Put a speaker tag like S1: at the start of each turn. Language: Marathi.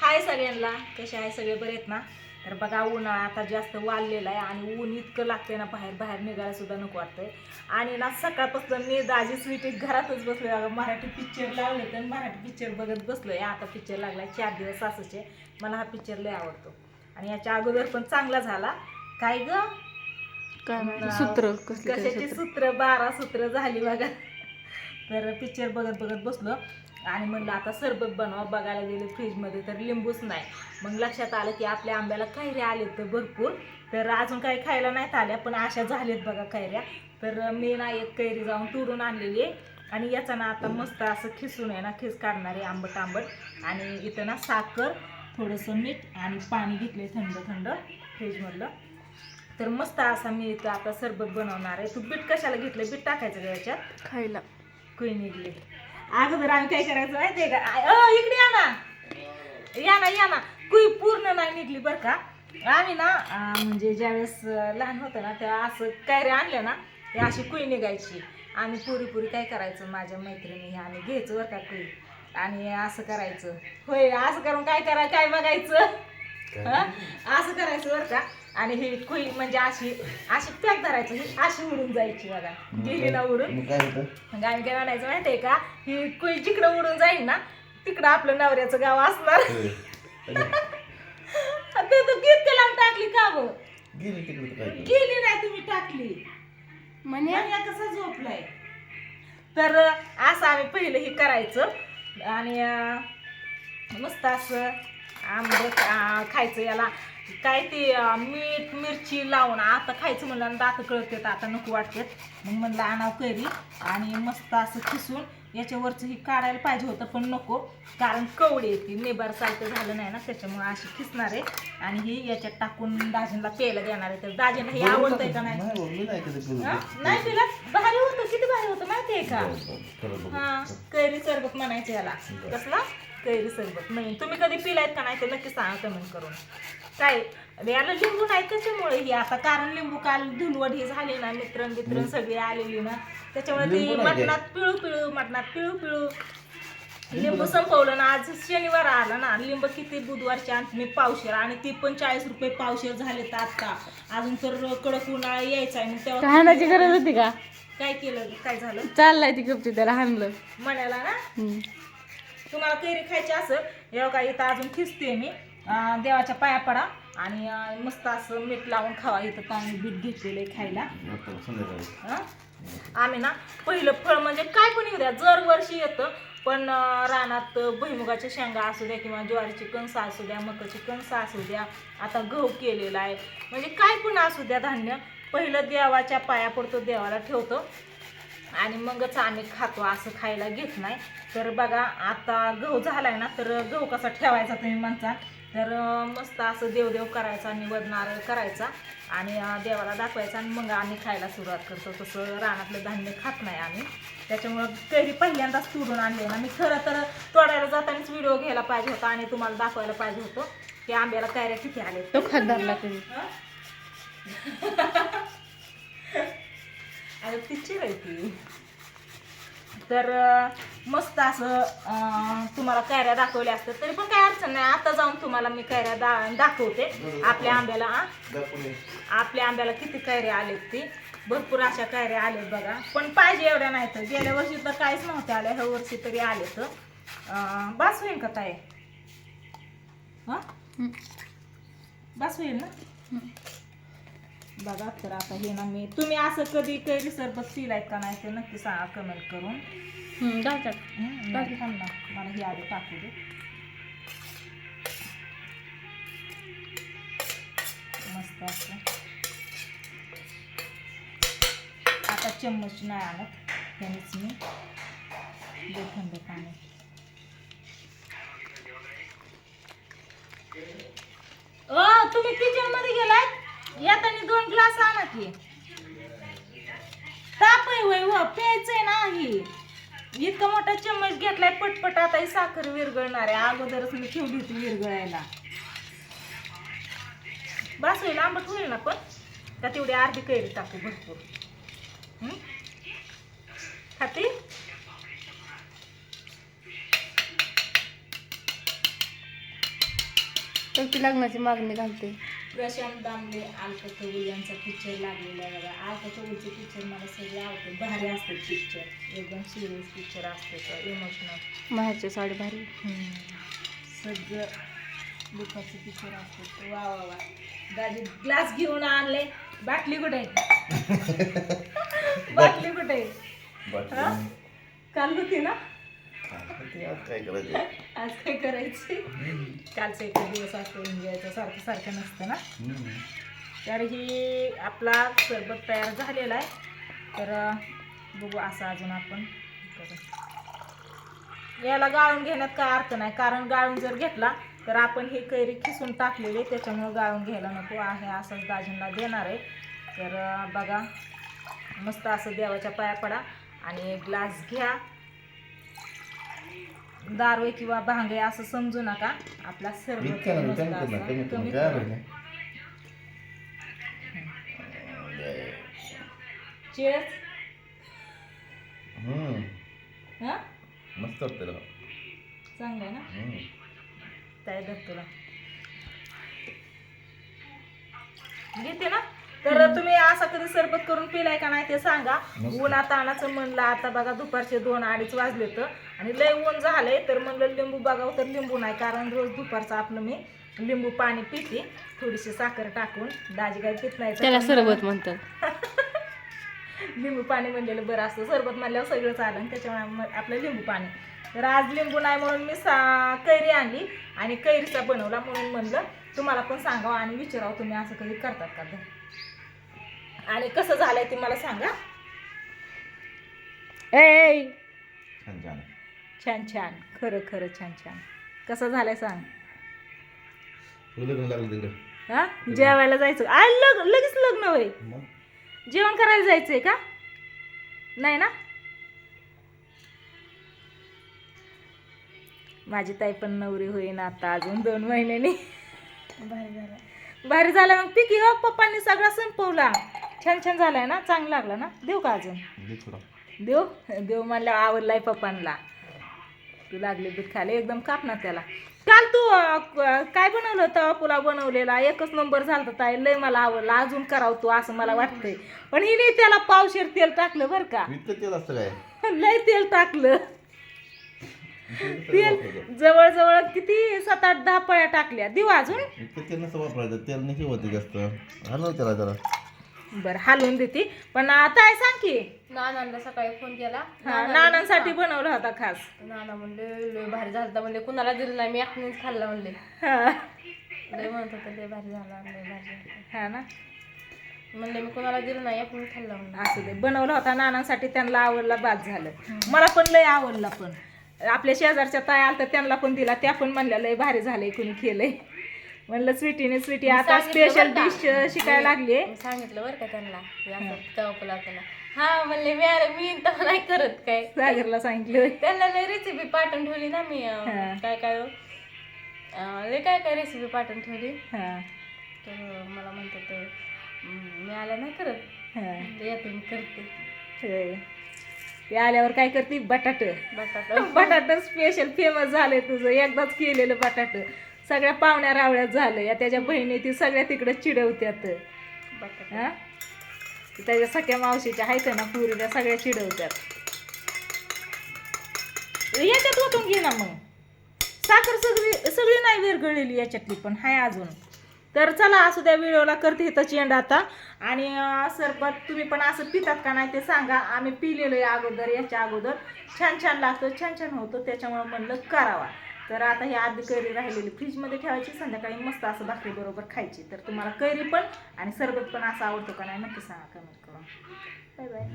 S1: हाय सगळ्यांना, कसे आहे सगळे बरे आहेत ना? तर बघा उन्हाळा आता जास्त वाढलेला आहे आणि ऊन इतकं लागतंय ना बाहेर निघायला सुद्धा नको वाटतंय. आणि ना सकाळपासून मी दाजी स्वीटी घरातच बसलोय बघा, मराठी पिक्चर लावले तर मराठी पिक्चर बघत बसलोय. आता पिक्चर लागलाय 4 दिवस सासूचे. मला हा पिक्चर लय आवडतो आणि याच्या अगोदर पण चांगला झाला. काय ग
S2: सूत्र
S1: कशाची सूत्र 12 सूत्र झाली बघा. तर पिक्चर बघत बघत बसलो आणि म्हणलं आता सरबत बनवा. बघायला गेले फ्रीजमध्ये तर लिंबूच नाही. मग लक्षात आलं की आपल्या आंब्याला कैऱ्या आलेत तर भरपूर, तर अजून काही खायला नाहीत आल्या पण अशा झालेत बघा कैऱ्या. तर मी ना एक कैरी जाऊन तोडून आणलेली आहे आणि याचा ना आता मस्त असं खिसून आहे ना खिस काढणार आहे आंबट आंबट. आणि इथं ना साखर, थोडंसं मीठ आणि पाणी घेतले थंड थंड फ्रीजमधलं. तर मस्त असा मी इथं आता सरबत बनवणार आहे. तू बीट कशाला घेतलं? बीट टाकायचं का याच्यात?
S2: खायला
S1: कुई निघले. अगोदर आम्ही काय करायचं माहितीये का? इकडे या ना कुई पूर्ण नाही निघली बरं का. आम्ही ना म्हणजे ज्यावेळेस लहान होतं ना तेव्हा असं कैऱ्या आणल्या ना ते अशी कुई निघायची. आम्ही पुरी काय करायचं, माझ्या मैत्रिणी आम्ही घ्यायचं बरं का कुई आणि असं करायचं. होय, असं करून काय बघायचं असं करायचं बरं का. आणि ही कुई म्हणजे अशी पॅक धरायचं, ही अशी उडून जायची बघा. गेली ना उडून. मग आम्ही काय म्हणायचं माहितीये का, ही कुई जिकडं उडून जाईल ना तिकडं आपलं नवऱ्याचं गाव असणार. ते तू किती लांब टाकली का बघ? गेली नाही, तुम्ही टाकली म्हणजे कसं झोपलाय. तर असं आम्ही पहिलं हे करायचं आणि मस्त असं आंबट खायचं. याला काय ते मीठ मिरची लावून आता खायचं म्हणलं दात कळत आता नको वाटतात. मग म्हणलं आणाव कैरी आणि मस्त असं खिसून याच्यावरचं ही काढायला पाहिजे होतं पण नको, कारण कवडी येते नेबार सारखं झालं नाही ना, त्याच्यामुळे अशी खिसणार आहे आणि ही याच्यात टाकून दाजींना प्यायला देणार आहे. तर दाजींना हे आवडतंय का नाही? नाही पिला? भारी होतं, किती भारी होतं माहितीये का? हा, कैरी सरबत म्हणायचं याला. कसला? कैरी सरबत. नाही तुम्ही कधी पिलायत का नाही ते नक्की सांगा कमेंट करून. काय याला लिंबू नाही त्याच्यामुळे ही आता, कारण लिंबू काल धुलवड ही झाली ना, मित्र सगळी आलेली ना, त्याच्यामुळे ती मटणात पिळू लिंबू संपवलं ना. आज शनिवार आला ना, लिंबू किती बुधवारची आणते मी पावशेर आणि ती पण 40 रुपये पावशेर झाले तर आता. अजून तर कडक उन्हाळा यायचा आहे. मग तेव्हा
S2: हाणाची गरज होती का?
S1: काय केलं, काय झालं?
S2: चाललाय ती गपची त्याला हाणलं
S1: म्हणाला ना. तुम्हाला कैरी खायची असं एवढं काय इथं अजून खिसते मी. देवाच्या पाया पडा आणि मस्त असं मीठ लावून खावा. इथं तांदूळ बीट घेतलेलं आहे खायला. आम्ही ना पहिलं फळ म्हणजे काय पण येऊ द्या, दरवर्षी येतं पण रानात भुईमुगाच्या शेंगा असू द्या किंवा ज्वारीची कणसं असू द्या, मकाची कणसं असू द्या, आता गहू केलेला आहे, म्हणजे काय पण असू द्या धान्य पहिलं देवाच्या पाया पडतो, देवाला ठेवतो आणि मगच आम्ही खातो. असं खायला घेत नाही. तर बघा आता गहू झालाय ना, तर गहू कसा ठेवायचा तुम्ही म्हणता, तर मस्त असं देवदेव करायचा, निवद नारळ करायचा आणि देवाला दाखवायचा आणि मग आम्ही खायला सुरुवात करतो. तसं रानातलं धान्य खात नाही आम्ही. त्याच्यामुळं कैरी पहिल्यांदाच तोडून आणले ना मी. खरं तर तोडायला जातानाच व्हिडिओ घ्यायला पाहिजे होता आणि तुम्हाला दाखवायला पाहिजे होतं की आंब्याला कैऱ्या किती आले.
S2: तो खासदारला कधी
S1: अरे पिक्चर आहे ती. तर मस्त असं तुम्हाला कैऱ्या दाखवल्या असतात तरी पण काय अडचण नाही. आता जाऊन तुम्हाला मी कैऱ्या दाखवते. आपल्या आंब्याला किती कैऱ्या आलेत ती. भरपूर अशा कैऱ्या आलेत बघा, पण पाहिजे एवढ्या नाही. तर गेल्या वर्षी तर काहीच नव्हत्या आल्या, ह्या वर्षी तरी आले. तर बास होईल का काय? बास होईल ना बघा. तर आता हे ना मी, तुम्ही असं कधी कैरी सरबत पिलायत का नाही ते नक्की सांगा कमेंट करून. थांब ना, मला ही आधी टाकू दे. मस्त असं आता चम्मच नाही आणत, त्यानेच मी थंड पाणी. तुम्ही किचन मध्ये गेलात, येताना 2 ग्लास आणा की. ताप आहे वय व प्यायचंय नाही. इतका मोठा चम्मच घेतलाय पटपट. आता ही साखर विरघळणार आहे, अगोदरच मी ठेवली होती विरघळायला. बस होईल, आंबट होईल ना पण का तेवढी अर्धी कैरी टाकू भरपूर. खाती
S2: तर ती लग्नाची मागणी घालते.
S1: प्रशांत दामले आलका कबूल यांचा पिक्चर लागलेला आहे बघा. आलका कबूलचे पिक्चर मला सगळे आवडते. भारी असतात पिक्चर, एकदम सिरियस पिक्चर असते तर इमोशनल.
S2: माहेरची साडी भारी.
S1: सगळं दुःखाचे पिक्चर असतात. वा वा वा. दादी ग्लास घेऊन आणले. बाटली कुठे आहे? बाटली कुठे आहे? हा? काल होती ना? आज काय करायचे? कालचा एक दिवस असतो एन्जॉयचा, सारखं सारखं नसतं ना. तर ही आपला सरबत तयार झालेला आहे. तर बघू असं अजून आपण याला गाळून घेण्यात काय अर्थ नाही, कारण गाळून जर घेतला तर आपण ही कैरी खिसून टाकलेली, त्याच्यामुळे गाळून घ्यायला नको आहे. असंच दाजींना देणार आहे. तर बघा मस्त असं देवाच्या पाया पडा आणि एक ग्लास घ्या. दारू किंवा भांगे असं समजू नका. आपला सरबत कमी चेअर्स. हा
S3: मस्त वाटतं
S1: चांगलं आहे ना. काय तुला घेते ना. तर तुम्ही असं कधी सरबत करून पिलाय का नाही ते सांगा. उन्हात आणायचं म्हणलं, आता बघा दुपारचे 2-2:30 वाजले तर आणि लय ऊन झालंय. तर म्हणलं लिंबू बघावं, तर लिंबू नाही, कारण रोज दुपारचं आपलं मी लिंबू पाणी पिते थोडीशी साखर टाकून. दाजी काय पित नाही,
S2: त्याला सरबत म्हणतात.
S1: लिंबू पाणी म्हणलेलं बरं असतं. सरबत म्हणल्यावर सगळंच आलं आणि त्याच्यामुळे आपलं लिंबू पाणी. तर आज लिंबू नाही म्हणून मी कैरी आणली आणि कैरीचा बनवला. म्हणून म्हणलं तुम्हाला पण सांगावं आणि विचारावं तुम्ही असं कधी करतात का आणि कसं झालंय ते मला सांगा. ए छान छान, खरं खरं छान छान. कसं झालंय सांग. हा जेवायला जायचं आय लगेच लग्न होय. जेवण करायला जायचंय का? नाही ना. माझी ताई पण नवरी होईन आता अजून 2 महिन्यांनी. भारी झाला मग. पिकी हो पप्पांनी सगळा संपवला. छान छान झालाय ना, चांगला लागला ना. देऊ का अजून? देऊ म्हणलं आवडलाय पप्पांना. तू लागले दूध खायला एकदम काप ना त्याला. काल तू काय बनवलं होतं? पुलाव बनवलेला, एकच नंबर झाला ताई. लय मला आवडला. अजून करावं तू असं मला वाटतंय. पण हिने त्याला पावशेर तेल टाकलं बरं का. लय तेल टाकलं. तेल जवळजवळ किती 7-8-10 पळ्या टाकल्या. देऊ अजून? बरं हलवून देते. पण ताई सांग की.
S2: नानांना सकाळी फोन केला.
S1: नानांसाठी बनवला होता खास.
S2: नाना म्हणले लय भारी झालं. म्हणले कुणाला दिलं नाही, मी एकटीच खाल्ला म्हणले. लय म्हणत होतं लय भारी झाला, लय भारी झाला.
S1: हा ना.
S2: म्हणले मी कुणाला दिलं नाही, एकटीच खाल्ला म्हणले.
S1: असं दे. बनवला होता नानांसाठी, त्यांना आवडला, बाद झालं. मला पण लय आवडला. पण आपल्या शेजारच्या ताई आल्या तर त्यांना पण दिला. त्या पण म्हणल्या लय भारी झालंय, कुणी केलंय. म्हणलं स्वीटी आता स्पेशल डिश शिकायला लागली.
S2: सांगितलं बरं का त्यांना तवा त्याला. हा म्हणले मी तर नाही करत काय.
S1: सागरला सांगितलं.
S2: त्यांना लय रेसिपी पाठवून ठेवली ना मी. काय काय लय काय काय रेसिपी पाठवून ठेवली. तर मला म्हणतात मी आल्या नाही करत. येते मी करते.
S1: ते आल्यावर काय करते? बटाट स्पेशल फेमस झालंय तुझं. एकदाच केलेलं बटाट सगळ्या पाहुण्या रावळ्यात झालं. या त्याच्या बहिणी ती सगळ्या तिकडे चिडवत्यात. हा त्याच्या सख्या मावशीच्या आहेत ना पुरीला, सगळ्या चिडवत्यात. याच्यात ओतून घे ना मग. साखर सगळी नाही विरघळलेली याच्यातली पण हाय अजून. तर चला असू द्या, व्हिडिओला करते इथं चेंड आता. आणि सरबत तुम्ही पण असं पितात का नाही ते सांगा. आम्ही पिलेलं आहे अगोदर, याच्या अगोदर. छान छान लागतं, छान छान होतं. त्याच्यामुळे म्हणलं करावा. तर आता ही अर्धी कैरी राहिलेली फ्रीजमध्ये ठेवायची, संध्याकाळी मस्त असं भाकरी बरोबर खायची. तर तुम्हाला कैरी पण आणि सरबत पण असं आवडतो का नाही नक्की सांगा कमेंट करून. Bye bye.